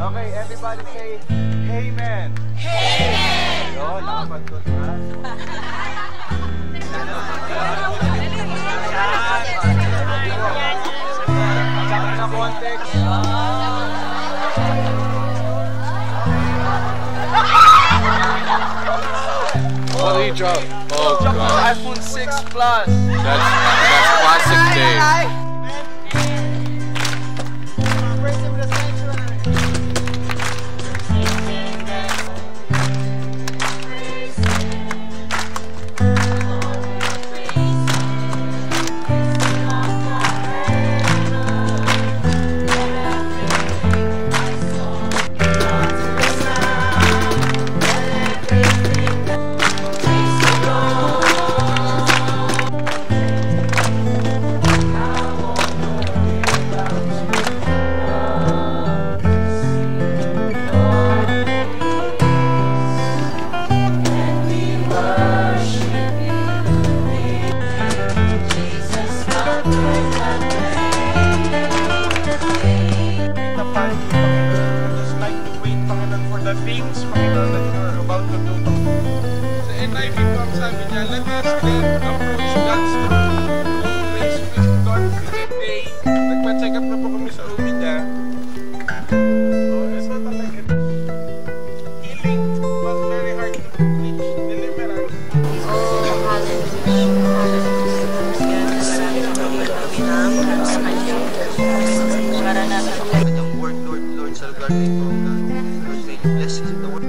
Okay, everybody say, Amen. Amen! Yun, nakapagod na. Sa context. What did he drop? Oh god. iPhone 6 Plus. That's classic Dave. The things, Panginoon, that you are about to do. Sa NIV po ang sabi niya, let us then approach God's throne of grace with confident. Nagpa-check up na po kami sa uwi niya. So talaga. Healing was very hard to preach. Deliverance. Oh, hallelujah. Kanyang word, Lord, Salgar nito. Blessings in the word.